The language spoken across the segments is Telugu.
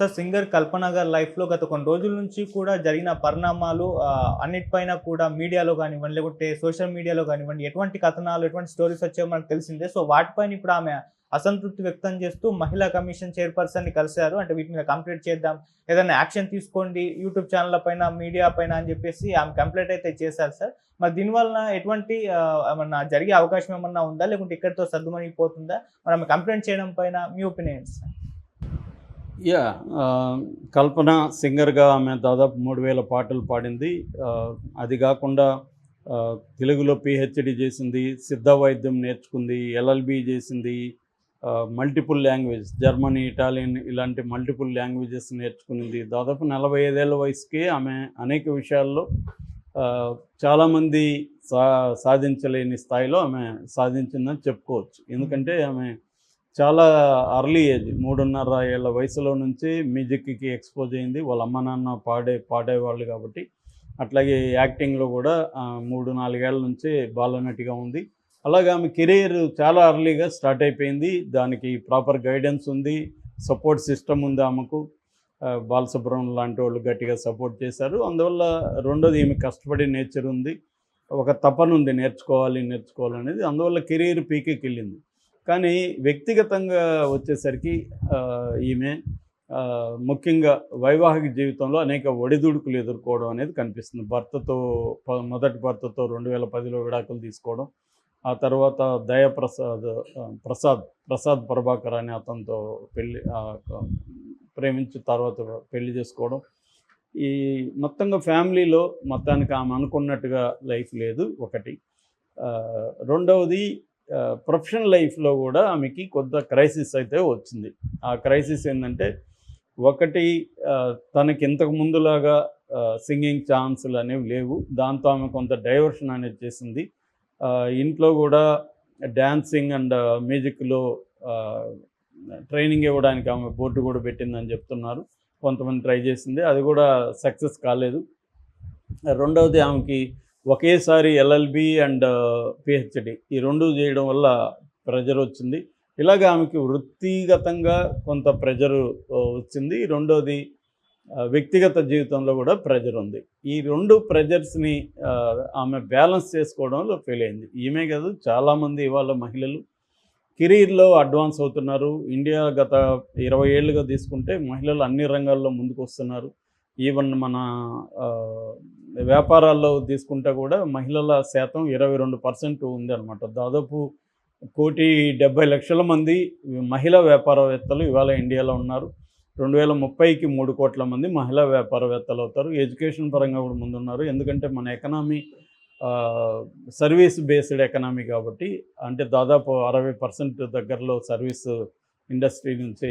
సార్ సింగర్ కల్పన గారి లైఫ్‌లో గత కొన్ని రోజుల నుంచి కూడా జరిగిన పరిణామాలు అన్నిటిపైన కూడా మీడియాలో గానివ్వండి, లేకుంటే సోషల్ మీడియాలో గానివ్వండి, ఎటువంటి కథనాలు, ఎటువంటి స్టోరీస్ వచ్చాయో మనకు తెలిసిందే. సో, వాటిపైన ఇప్పుడు ఆమె అసంతృప్తి వ్యక్తం చేస్తూ మహిళా కమిషన్ చైర్పర్సన్‌ని కలిసారు. అంటే వీటి మీద కంప్లెయింట్ చేద్దాం, ఏదైనా యాక్షన్ తీసుకోండి యూట్యూబ్ ఛానెళ్ల పైన, మీడియా పైన అని చెప్పేసి ఆమె కంప్లెయింట్ అయితే చేశారు సార్. మరి దీనివలన ఎటువంటి ఏమన్నా జరిగే అవకాశం ఏమన్నా ఉందా? లేకుంటే ఇక్కడితో సద్దుమణిగిపోతుందా? మరి ఆమె కంప్లెయింట్ చేయడం పైన మీ ఒపీనియన్ ఏంటి సార్? యాహ్! కల్పన సింగర్‌గా ఆమె దాదాపు 3000 పాటలు పాడింది. అది గాకుండా తెలుగులో పీహెచ్‌డీ చేసింది, సిద్ధ వైద్యం నేర్చుకుంది, ఎల్ఎల్‌బీ చేసింది, మల్టిపుల్ లాంగ్వేజ్ జర్మనీ, ఇటాలియన్ ఇలాంటి మల్టిపుల్ లాంగ్వేజెస్ నేర్చుకునింది. దాదాపు 45 ఏళ్ల వయసుకే ఆమె అనేక విషయాల్లో చాలామంది సాధించలేని స్థాయిలో ఆమె సాధించిందని చెప్పుకోవచ్చు. ఎందుకంటే ఆమె చాలా అర్లీ ఏజ్ 3.5 ఏళ్ల వయసులో నుంచే మ్యూజిక్‌కి ఎక్స్‌పోజ్ అయింది. వాళ్ళ అమ్మ, నాన్న పాడేవాళ్ళు కాబట్టి. అట్లాగే యాక్టింగ్‌లో కూడా 3, 4 ఏళ్ల నుంచే బాలనటిగా ఉంది. అలాగే ఆమె కెరీర్ చాలా అర్లీగా స్టార్ట్ అయిపోయింది. దానికి ప్రాపర్ గైడెన్స్ ఉంది, సపోర్ట్ సిస్టమ్ ఉంది ఆమెకు. బాలసుబ్రహ్మణ్యం లాంటి వాళ్ళు గట్టిగా సపోర్ట్ చేశారు. అందువల్ల రెండోది ఈమె కష్టపడే నేచర్ ఉంది. ఒక తపన ఉంది నేర్చుకోవాలనేది. అందువల్ల కెరీర్ పీక్‌కి వెళ్ళింది. కానీ వ్యక్తిగతంగా వచ్చేసరికి ఈమె ముఖ్యంగా వైవాహిక జీవితంలో అనేక ఒడిదుడుకులు ఎదుర్కోవడం అనేది కనిపిస్తుంది. మొదటి భర్తతో 2010లో విడాకులు తీసుకోవడం, ఆ తర్వాత ప్రసాద్ ప్రభాకర్ అనే అతనితో ప్రేమించి తర్వాత పెళ్లి చేసుకోవడం. ఈ మొత్తంగా ఫ్యామిలీలో మొత్తానికి ఆమె అనుకున్నట్టుగా లైఫ్ లేదు ఒకటి. రెండవది ప్రొఫెషనల్ లైఫ్‌లో కూడా ఆమెకి కొంత క్రైసిస్ అయితే వచ్చింది. ఆ క్రైసిస్ ఏంటంటే, ఒకటి తనకి ఇంతకు ముందులాగా సింగింగ్ ఛాన్సులు అనేవి లేవు. దాంతో ఆమె కొంత డైవర్షన్ అనేది చేసింది. ఇంట్లో కూడా డాన్సింగ్ అండ్ మ్యూజిక్‌లో ట్రైనింగ్ ఇవ్వడానికి ఆమె బోర్డు కూడా పెట్టిందని చెప్తున్నారు. కొంతమంది ట్రై చేసింది, అది కూడా సక్సెస్ కాలేదు. రెండవది ఆమెకి ఒకేసారి ఎల్ఎల్బీ అండ్ పీహెచ్‌డీ ఈ 2 చేయడం వల్ల ప్రెజర్ వచ్చింది. ఇలాగ ఆమెకి వృత్తిగతంగా కొంత ప్రెజరు వచ్చింది. రెండోది వ్యక్తిగత జీవితంలో కూడా ప్రెజర్ ఉంది. ఈ 2 ప్రెజర్స్‌ని ఆమె బ్యాలెన్స్ చేసుకోవడంలో ఫెయిల్ అయింది. ఈమె కాదు, చాలామంది ఇవాళ మహిళలు కెరీర్‌లో అడ్వాన్స్ అవుతున్నారు. ఇండియా గత 20 ఏళ్లుగా తీసుకుంటే మహిళలు అన్ని రంగాల్లో ముందుకు వస్తున్నారు. ఈవెన్ మన వ్యాపారాల్లో తీసుకుంటే కూడా మహిళల శాతం 22% ఉందన్నమాట. దాదాపు 1,70,00,000 మంది మహిళా వ్యాపారవేత్తలు ఇవాళ ఇండియాలో ఉన్నారు. 2030కి 3 కోట్ల మంది మహిళా వ్యాపారవేత్తలు అవుతారు. ఎడ్యుకేషన్ పరంగా కూడా ముందున్నారు. ఎందుకంటే మన ఎకనామీ సర్వీస్ బేస్డ్ ఎకనామీ కాబట్టి, అంటే దాదాపు 60% దగ్గరలో సర్వీస్ ఇండస్ట్రీ నుంచే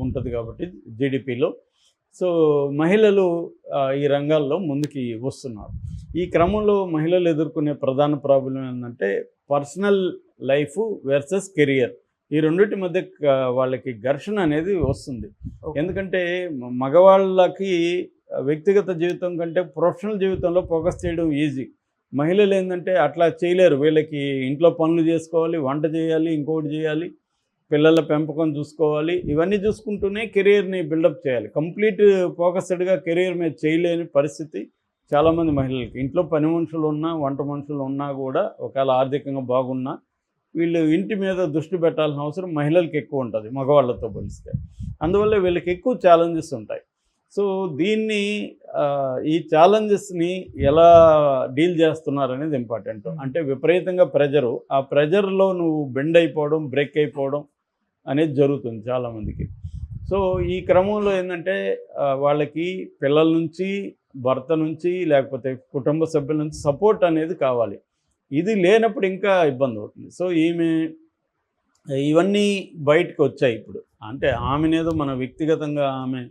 ఉంటుంది కాబట్టి జీడిపిలో. సో, మహిళలు ఈ రంగాల్లో ముందుకి వస్తున్నారు. ఈ క్రమంలో మహిళలు ఎదుర్కొనే ప్రధాన ప్రాబ్లం ఏంటంటే, పర్సనల్ లైఫ్ వర్సెస్ కెరియర్. ఈ రెండిటి మధ్య వాళ్ళకి ఘర్షణ అనేది వస్తుంది. ఎందుకంటే మగవాళ్ళకి వ్యక్తిగత జీవితం కంటే ప్రొఫెషనల్ జీవితంలో ఫోకస్ చేయడం ఈజీ. మహిళలు ఏంటంటే అట్లా చేయలేరు. వీళ్ళకి ఇంట్లో పనులు చేసుకోవాలి, వంట చేయాలి, ఇంకోటి చేయాలి, పిల్లల పెంపకం చూసుకోవాలి. ఇవన్నీ చూసుకుంటూనే కెరీర్ని బిల్డప్ చేయాలి. కంప్లీట్ ఫోకస్డ్గా కెరీర్ మీద చేయలేని పరిస్థితి చాలామంది మహిళలకి. ఇంట్లో పని మనుషులు ఉన్నా, వంట మనుషులు ఉన్నా కూడా, ఒకవేళ ఆర్థికంగా బాగున్నా, వీళ్ళు ఇంటి మీద దృష్టి పెట్టాల్సిన అవసరం మహిళలకు ఎక్కువ ఉంటుంది మగవాళ్ళతో పోలిస్తే. అందువల్ల వీళ్ళకి ఎక్కువ ఛాలెంజెస్ ఉంటాయి. సో, దీన్ని ఈ ఛాలెంజెస్ని ఎలా డీల్ చేస్తున్నారనేది ఇంపార్టెంట్. అంటే విపరీతంగా ప్రెజరు, ఆ ప్రెజర్లో నువ్వు బెండ్ అయిపోవడం, బ్రేక్ అయిపోవడం అనేది జరుగుతుంది చాలామందికి. సో, ఈ క్రమంలో ఏంటంటే వాళ్ళకి పిల్లల నుంచి, భర్త నుంచి, లేకపోతే కుటుంబ సభ్యుల నుంచి సపోర్ట్ అనేది కావాలి. ఇది లేనప్పుడు ఇంకా ఇబ్బంది అవుతుంది. సో, ఇవన్నీ బయటకు వచ్చాయి ఇప్పుడు. అంటే ఆమెనేదో మన వ్యక్తిగతంగా ఆమె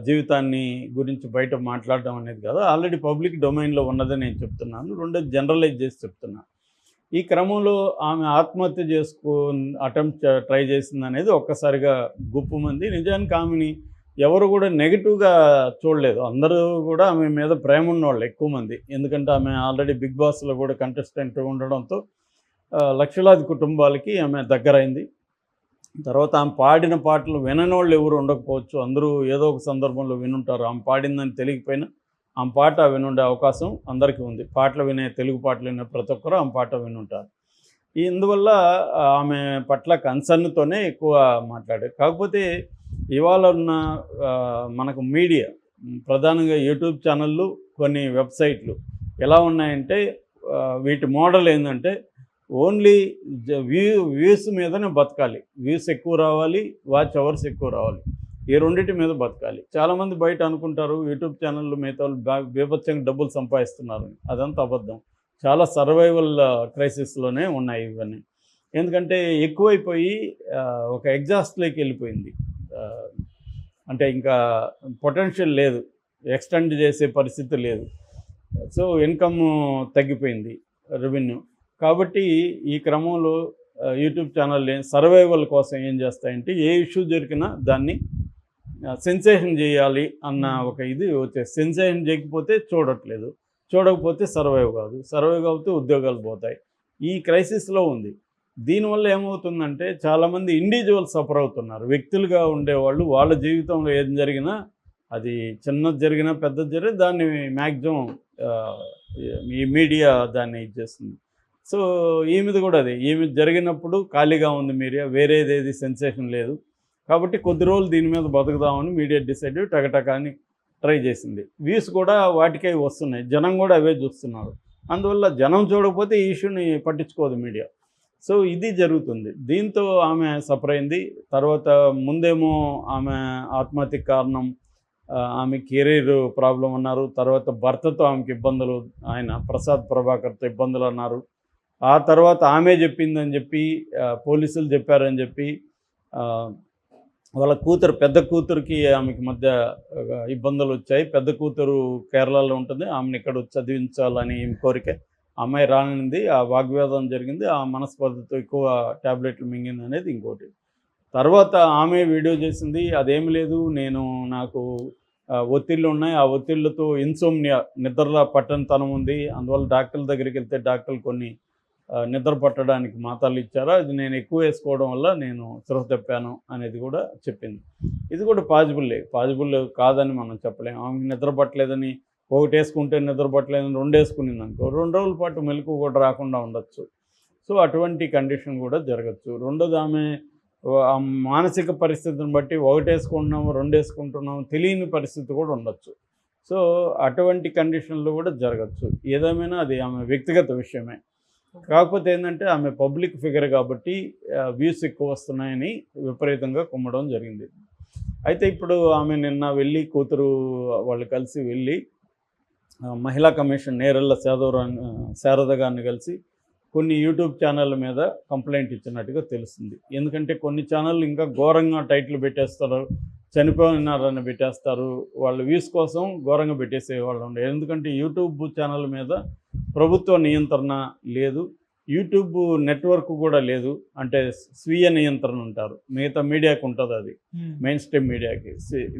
జీవితాన్ని గురించి బయట మాట్లాడడం అనేది కాదు, ఆల్రెడీ పబ్లిక్ డొమైన్లో ఉన్నదని నేను చెప్తున్నాను. రెండోది జనరలైజ్ చేసి చెప్తున్నాను. ఈ క్రమంలో ఆమె ఆత్మహత్య ట్రై చేసిందనేది ఒక్కసారిగా గుప్పుమంది. నిజానికి ఆమెని ఎవరు కూడా నెగిటివ్గా చూడలేదు. అందరూ కూడా ఆమె మీద ప్రేమ ఉన్నవాళ్ళు ఎక్కువ మంది. ఎందుకంటే ఆమె ఆల్రెడీ బిగ్ బాస్లో కూడా కంటెస్టెంట్ ఉండడంతో లక్షలాది కుటుంబాలకి ఆమె దగ్గరైంది. తర్వాత ఆమె పాడిన పాటలు విననోళ్ళు ఎవరు ఉండకపోవచ్చు, అందరూ ఏదో ఒక సందర్భంలో వినుంటారు. ఆమె పాడిందని తెలియకపోయినా ఆమె పాట వినుండే అవకాశం అందరికీ ఉంది. పాటలు వినే తెలుగు పాటలు వినే ప్రతి ఒక్కరు ఆమె పాట వినుంటారు. ఇందువల్ల ఆమె పట్ల కన్సర్న్‌తోనే ఎక్కువ మాట్లాడారు. కాకపోతే ఇవాళ ఉన్న మనకు మీడియా ప్రధానంగా యూట్యూబ్ ఛానళ్ళు, కొన్ని వెబ్‌సైట్లు ఎలా ఉన్నాయంటే వీటి మోడల్ ఏందంటే ఓన్లీ వ్యూస్ మీదనే బతకాలి. వ్యూస్ ఎక్కువ రావాలి, వాచ్ అవర్స్ ఎక్కువ రావాలి. ఈ రెండిటి మీద బతకాలి. చాలామంది బయట అనుకుంటారు యూట్యూబ్ ఛానళ్ళు మిగతా వాళ్ళు బీభత్సంగా డబ్బులు సంపాదిస్తున్నారు. అదంతా అబద్ధం. చాలా సర్వైవల్ క్రైసిస్‌లోనే ఉన్నాయి ఇవన్నీ. ఎందుకంటే ఎక్కువైపోయి ఒక ఎగ్జాస్ట్‌లోకి వెళ్ళిపోయింది. అంటే ఇంకా పొటెన్షియల్ లేదు, ఎక్స్టెండ్ చేసే పరిస్థితి లేదు. సో ఇన్కమ్ తగ్గిపోయింది, రెవెన్యూ. కాబట్టి ఈ క్రమంలో యూట్యూబ్ ఛానల్ సర్వైవల్ కోసం ఏం చేస్తాయంటే ఏ ఇష్యూ దొరికినా దాన్ని సెన్సేషన్ చేయాలి అన్న ఒక ఇది వచ్చేసి, సెన్సేషన్ చేయకపోతే చూడట్లేదు, చూడకపోతే సర్వైవ్ కాదు, సర్వైవ్ కాకపోతే ఉద్యోగాలు పోతాయి. ఈ క్రైసిస్లో ఉంది. దీనివల్ల ఏమవుతుందంటే చాలామంది ఇండివిజువల్ సఫర్ అవుతున్నారు. వ్యక్తులుగా ఉండేవాళ్ళు వాళ్ళ జీవితంలో ఏం జరిగినా, అది చిన్నది జరిగినా పెద్దది జరిగినా దాన్ని మ్యాక్సిమం ఈ మీడియా దాన్ని ఇచ్చేస్తుంది. సో ఈమెది కూడా అదే, ఈమె జరిగినప్పుడు ఖాళీగా ఉంది మీడియా, వేరేదేది సెన్సేషన్ లేదు. కాబట్టి కొద్ది రోజులు దీని మీద బతుకుదామని మీడియా డిసైడ్ టకటకాని ట్రై చేసింది. వ్యూస్ కూడా వాటికే వస్తున్నాయి, జనం కూడా అవే చూస్తున్నారు. అందువల్ల జనం చూడకపోతే ఈ ఇష్యూని పట్టించుకోదు మీడియా. సో ఇది జరుగుతుంది. దీంతో ఆమె సఫర్ అయింది. తర్వాత ముందేమో ఆమె ఆత్మహత్యకు కారణం ఆమె కెరీర్ ప్రాబ్లం అన్నారు. తర్వాత భర్తతో ఆమెకి ఇబ్బందులు, ఆయన ప్రసాద్ ప్రభాకర్తో ఇబ్బందులు అన్నారు. ఆ తర్వాత ఆమె చెప్పిందని చెప్పి పోలీసులు చెప్పారని చెప్పి వాళ్ళ కూతురు, పెద్ద కూతురికి ఆమెకి మధ్య ఇబ్బందులు వచ్చాయి. పెద్ద కూతురు కేరళలో ఉంటుంది, ఆమెను ఇక్కడ చదివించాలని కోరిక. అమ్మాయి రానింది, ఆ వాగ్వాదం జరిగింది, ఆ మనస్పర్ధతో ఎక్కువ ట్యాబ్లెట్లు మింగింది అనేది ఇంకోటి. తర్వాత ఆమె వీడియో చేసింది, అదేమి లేదు, నాకు ఒత్తిళ్ళు ఉన్నాయి, ఆ ఒత్తిళ్ళతో ఇన్సోమ్నియా, నిద్రలా పట్టనితనం ఉంది, అందువల్ల డాక్టర్ల దగ్గరికి వెళ్తే డాక్టర్లు కొన్ని నిద్ర పట్టడానికి మాత్రలు ఇచ్చారు, అది నేను ఎక్కువ వేసుకోవడం వల్ల నేను స్పృహ తప్పాను అనేది కూడా చెప్పింది. ఇది కూడా పాజిబుల్ కాదని మనం చెప్పలేము. ఆమెకి నిద్ర పట్టలేదని ఒకటి వేసుకుంటే నిద్ర పట్టలేదని 2 వేసుకునింది అనుకో, 2 రోజుల పాటు మెలకు కూడా రాకుండా ఉండొచ్చు. సో అటువంటి కండిషన్ కూడా జరగచ్చు. రెండోది ఆమె మానసిక పరిస్థితిని బట్టి 1 వేసుకుంటున్నాము, 2 వేసుకుంటున్నాము తెలియని పరిస్థితి కూడా ఉండొచ్చు. సో అటువంటి కండిషన్లు కూడా జరగచ్చు. ఏదేమైనా అది ఆమె వ్యక్తిగత విషయమే. కాకపోతే ఏంటంటే ఆమె పబ్లిక్ ఫిగర్ కాబట్టి వ్యూస్ ఎక్కువ వస్తున్నాయని విపరీతంగా కుమ్మడం జరిగింది. అయితే ఇప్పుడు ఆమె నిన్న వెళ్ళి, కూతురు వాళ్ళు కలిసి వెళ్ళి మహిళా కమిషన్ నేరెళ్ళ శారద గారిని కలిసి కొన్ని యూట్యూబ్ ఛానళ్ళ మీద కంప్లైంట్ ఇచ్చినట్టుగా తెలుస్తుంది. ఎందుకంటే కొన్ని ఛానళ్ళు ఇంకా ఘోరంగా టైటిల్ పెట్టేస్తారు, చనిపోయినారని పెట్టేస్తారు, వాళ్ళ వ్యూస్ కోసం ఘోరంగా పెట్టేసే వాళ్ళు ఉండరు. ఎందుకంటే యూట్యూబ్ ఛానల్ మీద ప్రభుత్వ నియంత్రణ లేదు, యూట్యూబ్ నెట్వర్క్ కూడా లేదు. అంటే స్వీయ నియంత్రణ ఉంటారు, మిగతా మీడియాకి ఉంటుంది, అది మెయిన్ స్ట్రీమ్ మీడియాకి,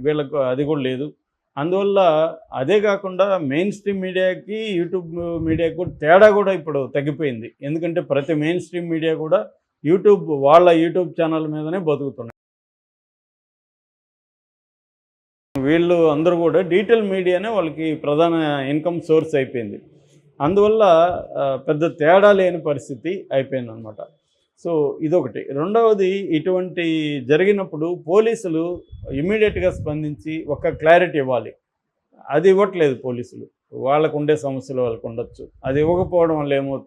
వీళ్ళకు అది కూడా లేదు. అందువల్ల అదే కాకుండా మెయిన్ స్ట్రీమ్ మీడియాకి యూట్యూబ్ మీడియాకి కూడా తేడా కూడా ఇప్పుడు తగ్గిపోయింది. ఎందుకంటే ప్రతి మెయిన్ స్ట్రీమ్ మీడియా కూడా వాళ్ళ యూట్యూబ్ ఛానల్ మీదనే బతుకుతున్నారు. వీళ్ళు అందరూ కూడా డిజిటల్ మీడియానే వాళ్ళకి ప్రధాన ఇన్కమ్ సోర్స్ అయిపోయింది. అందువల్ల పెద్ద తేడా లేని పరిస్థితి అయిపోయిందనమాట. సో ఇదొకటి. రెండవది, ఇటువంటి జరిగినప్పుడు పోలీసులు ఇమ్మీడియట్గా స్పందించి ఒక క్లారిటీ ఇవ్వాలి. అది ఇవ్వట్లేదు పోలీసులు. వాళ్ళకు ఉండే సమస్యలు వాళ్ళకు ఉండొచ్చు, అది ఇవ్వకపోవడం వల్ల ఏమవుతుంది